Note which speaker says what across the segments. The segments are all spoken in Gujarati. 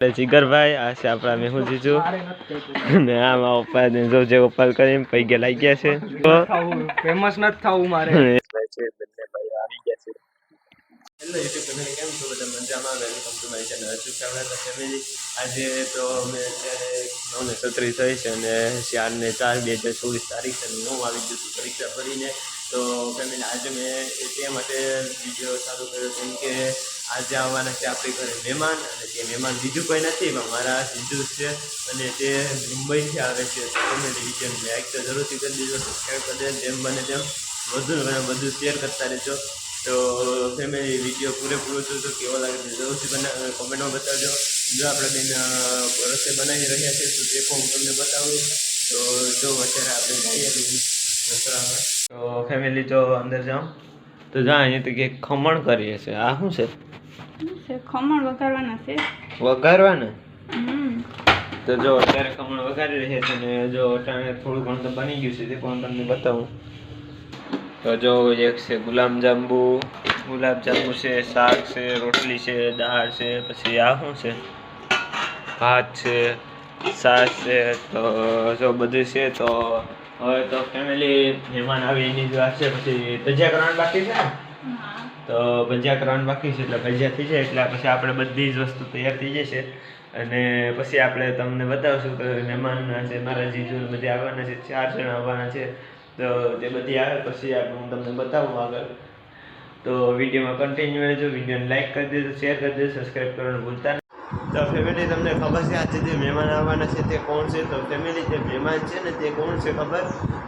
Speaker 1: જીગરભાઈ આ છે આપણા મેહુલ જીજુ ને આમાં ઓપાલ જો જે ઓપાલ કરીને પૈગે લાગી ગયા છે તો
Speaker 2: ફેમસ નથી થવું મારે
Speaker 1: છે બંને ભાઈ આવી ગયા છે. હેલો યુટ્યુબ ફેમિલી, કેમ છો બધા? મજામાં? Welcome to my channel Arjun Chavda family. આજે તો અમે અત્યારે 9:36 થઈ છે અને 4/4/2024 તારીખ છે. હું આવી ગયો છું પરીક્ષા ભરીને. તો ફેમિલી આજે મેં તે માટે વિડીયો ચાલુ કર્યો કેમ કે આજે આવવાના છે આપણી ઘરે મહેમાન, અને તે મહેમાન બીજું કોઈ નથી પણ મારા જીજુ છે અને તે મુંબઈથી આવે છે. તો ફેમિલી વિડીયોને લાઈક તો જરૂરથી કરી દેજો, સબસ્ક્રાઈબ કરી દેજો, જેમ બને તેમ બધું શેર કરતા રહેજો. તો ફેમિલી વિડીયો પૂરેપૂરો જોજો, કેવો લાગે છે જરૂરથી કોમેન્ટમાં બતાવજો. જો આપણે બેન રસોઈ બનાવી રહ્યા છીએ તો તે પણ હું તમને બતાવું. તો જો અત્યારે આપણે જઈએ રસોડામાં. તો ફેમિલી જો અંદર જાઉં તો જા અહીંયા તો કે ખમણ કરીએ છીએ. આ શું છે?
Speaker 3: ખમણ વઘારવાના છે.
Speaker 1: વઘારવાના? તો જો અત્યારે ખમણ વઘારી રહ્યા છે ને જો અટાણે થોડું ઘણું તો બની ગયું છે તે પણ તમને બતાવું. તો જો એક છે ગુલાબજાંબુ છે, શાક છે, રોટલી છે, દાળ છે, પછી આ શું છે, ભાત છે, છાશ છે. તો જો બધું છે. તો હવે તો ફેમિલી મહેમાન આવી એની જ વાત છે. પછી ભજીયા કરવાનું બાકી છે ને? તો ભજીયા કરવાનું બાકી છે એટલે ભજીયા થઈ જાય એટલે પછી આપણે બધી જ વસ્તુ તૈયાર થઈ જશે અને પછી આપણે તમને બતાવશું કે મહેમાન છે મારા જીજુ બધી આવવાના છે, 4 જણા આવવાના છે. તો તે બધી આવે પછી હું તમને બતાવું આગળ. તો વિડીયોમાં કન્ટિન્યુ રહેજો, વિડીયોને લાઈક કરી દેજો, શેર કરી દેજો, સબસ્ક્રાઈબ કરવાનું ભૂલતા નહીં. તો ફેમિલી તમને ખબર છે આજે જે મહેમાન આવવાના છે તે કોણ છે? તો ફેમિલી જે મહેમાન છે ને તે કોણ છે ખબર?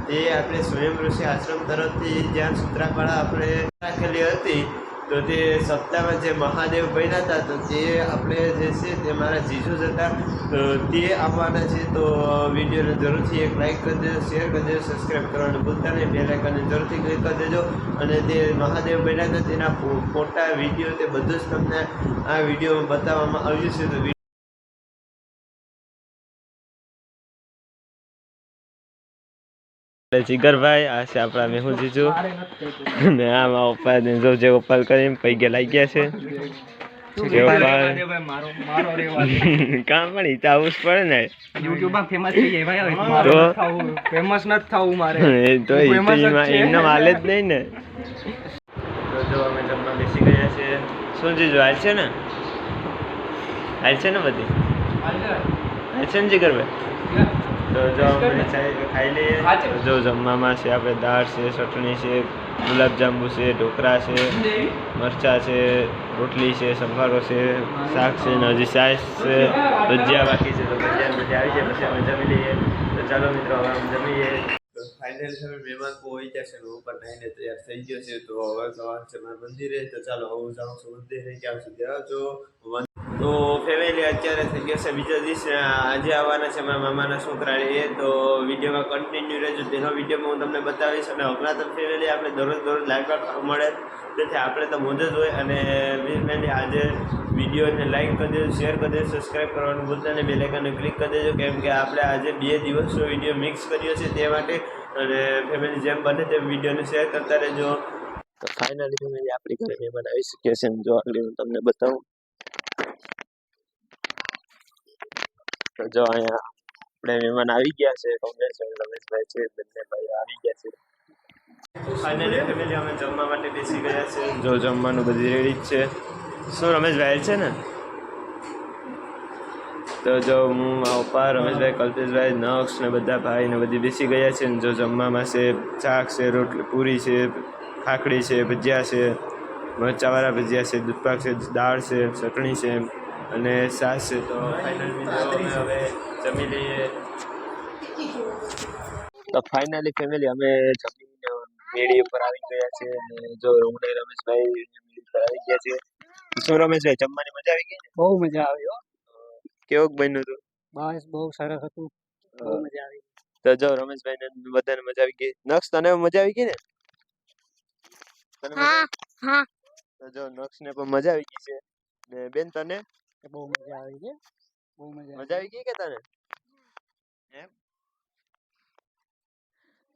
Speaker 1: તે આપણે સ્વયં ઋષિ આશ્રમ તરફથી જ્યાં સૂત્રાપાડા આપણે રાખેલી હતી તો તે સપ્તાહમાં જે મહાદેવ બન્યા હતા તો તે આપણે જે છે તે મારા જીજુ જ હતા. તો તે આવવાના છે. તો વિડીયોને જરૂરથી એક લાઈક કરી દેજો, શેર કરી દેજો, સબસ્ક્રાઈબ કરવાનું ભૂલતા નહીં, બેલ આઇકનને જરૂરથી ક્લિક કરી દેજો. અને તે મહાદેવ બન્યા હતા તેના ફોટા, વિડીયો તે બધું જ તમને આ વિડીયોમાં બતાવવામાં આવ્યું છે. તો જીગરભાઈ આ છે આપણા મેહુલ જીજુ ને આમાં ઓપાલ જો જે ઓપાલ કરીને પૈગે લાગી ગયા છે. કામ પણ હિત આવવું જ પડે ને,
Speaker 2: યુટ્યુબમાં ફેમસ થઈ જાય ભાઈ.
Speaker 1: તો
Speaker 2: ફેમસ નથી થવું મારે
Speaker 1: તો એમને હાલે જ નહીં ને. તો જો અમે જમવા બેસી ગયા છે. શું જીજુ હાલ છે ને? હાલ છે ને બધી? હાલ છે ને જીગરભાઈ? તો જો અમે ખાઈ લઈએ. જો જમવામાં છે આપણે દાળ છે, ચટણી છે, ગુલાબજાંબુ છે, ઢોકળા છે, મરચાં છે, રોટલી છે, સંભારો છે, શાક છે ને હજી છાશ છે, ભજીયા બાકી છે. તો ભજીયા બધી આવી જાય પછી અમે જમી લઈએ. તો ચાલો મિત્રો હવે અમે જમીએ. તો ફાઇનલી હવે મહેમાન કોઈ ગયા છે, ઉપર નાઈને તૈયાર થઈ ગયો છે. તો હવે જવાનું છે મારા મંદિરે. તો ચાલો હું જાઉં છું મંદિરે, ક્યાં સુધી આવજો. તો ફેમિલી અત્યારે થઈ ગયો છે બીજા દિવસે, આજે આવવાના છે મારા મામાના છોકરા એ. તો વિડીયોમાં કન્ટિન્યુ રહેજો, તેનો વિડીયોમાં હું તમને બતાવીશ. અને હમણાં તો ફેમિલી આપણે દરરોજ લાઈવ રાખવા મળે તેથી આપણે તો મોજ જ હોય. અને ફેમિલી આજે વિડીયોને લાઈક કરી દેજો, શેર કરી દેજો, સબસ્ક્રાઈબ કરવાનું ભૂલતા નહીં, બેલ આઇકનને ક્લિક કરી દેજો કેમ કે આપણે આજે 2 દિવસનો વિડીયો મિક્સ કર્યો છે તે માટે. અને ફેમિલી જેમ બને તેમ વિડીયોને શેર કરતા રહેજો. તો ફાઇનલી ફેમિલી આપણી ઘરે મહેમાન આવી શક્યા છે. જો આગળ હું તમને બતાવું. તો જો અહીંયા આપણે મહેમાન આવી ગયા છે, રમેશભાઈ છે, બંને ભાઈ આવી ગયા છે. ફાઇનલી ફેમિલી અમે જમવા માટે બેસી ગયા છે. જો જમવાનું બધી રેડી જ છે. શું રમેશભાઈ છે ને? તો જો હું મારા પપ્પા, રમેશભાઈ, કલ્પેશભાઈ, નક્ષ ને બધા ભાઈ ને બધી બેસી ગયા છે. જો જમવામાં છે શાક છે, રોટલી, પૂરી છે, ખાખડી છે, ભજીયા છે, મરચાવાળા ભજીયા છે, દૂધપાક છે, દાળ છે, ચટણી છે અને છાશ છે. તો ફાઇનલી હવે જમી લઈએ. તો ફાઇનલી ફેમિલી અમે જમીને મેળી ઉપર આવી ગયા છે. અને જો રમણીય રમેશભાઈ મેળી ઉપર આવી ગયા છે. શું રમેશભાઈ જમવાની મજા આવી ગઈ ને?
Speaker 2: બહુ મજા આવી હો.
Speaker 1: કેવું બન્યું હતું?
Speaker 2: બસ બહુ સરસ હતું, બહુ મજા આવી.
Speaker 1: તો જો રમેશભાઈ ને બધાને મજા આવી ગઈ. નક્ષ તને મજા આવી ગઈ ને? હા હા. તો જો નક્ષ ને પણ મજા આવી ગઈ છે. ને બેન તને?
Speaker 2: બહુ મજા આવી છે, બહુ મજા
Speaker 1: આવી ગઈ કે તને? એમ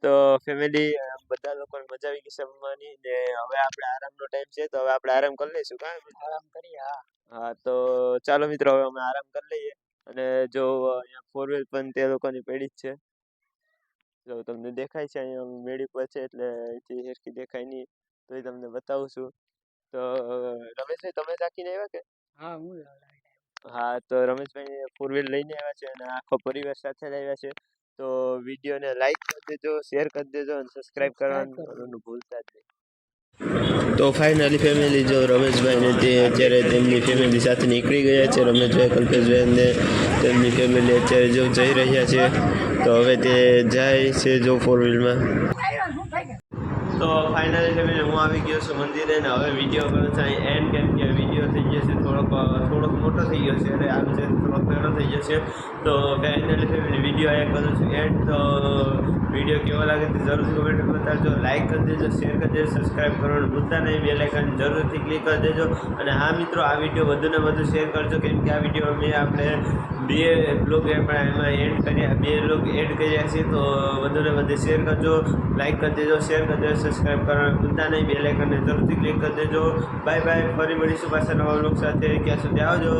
Speaker 1: તો ફેમિલી બધા લોકોને મજા આવી ગઈ છે રમવાની ને હવે આપણે આરામનો ટાઈમ છે તો હવે આપણે આરામ કરી લઈશું કાં
Speaker 2: આરામ કરીએ. હા.
Speaker 1: હા તો ચાલો મિત્રો હવે અમે આરામ કરી લઈએ અને જો અહીંયા 4 વ્હીલ પણ તે લોકોની પડી જ છે જો તમને દેખાય છે અહીંયા મેળી પર છે એટલે અહીંથી હેરકી દેખાય નહીં તો એ તમને બતાવું છું તો રમેશભાઈ તમે રાખીને આવ્યા કે
Speaker 2: હા હું
Speaker 1: હા તો રમેશભાઈ 4 વ્હીલ લઈને આવ્યા છે અને આખો પરિવાર સાથે જ આવ્યા છે તો વિડીયોને લાઈક કરી દેજો શેર કરી દેજો અને સબસ્ક્રાઇબ કરવાનું ભૂલતા જ નહીં તો ફાઇનલી ફેમિલી જો રમેશભાઈને તે અત્યારે તેમની ફેમિલી સાથે નીકળી ગયા છે રમેશભાઈ કલ્પેશભાઈ ને તેમની ફેમિલી અત્યારે જો જઈ રહ્યા છે તો હવે તે જાય છે જો 4 વ્હીલમાં તો ફાઇનલી ફેમિલી હું આવી ગયો છું મંદિરે ને હવે વિડીયો કરું છું અહીં એન્ડ કેમ કે વિડીયો થઈ ગયો છે થોડોક મોટો થઈ ગયો છે એટલે આનું છે થોડોક નાનો થઈ ગયો છે તો ફાઇનલી ફેમિલી વિડીયો અહીંયા કરું છું એન્ડ તો વિડીયો કેવો લાગે તે જરૂર કમેન્ટ બતાવજો લાઈક કરી દેજો શેર કરી દેજો સબસ્ક્રાઈબ કરવાનું ભૂલતા નહીં બેલ આઇકન જરૂરથી ક્લિક કરી દેજો અને હા મિત્રો આ વિડીયો વધુને વધુ શેર કરજો કેમ કે આ વિડીયો અમે આપણે 2 બ્લોગ એમાં એડ કર્યા 2 બ્લોગ એડ કર્યા છે તો વધુને વધુ શેર કરજો લાઈક કરી દેજો શેર કરી દેજો સબસ્ક્રાઈબ કરવાનું ભૂલતા નહીં બેલ આઇકનને જરૂરથી ક્લિક કરી દેજો બાય બાય ફરી મળીશું પાછા નવા બ્લોગ સાથે ત્યાં સુધી આવજો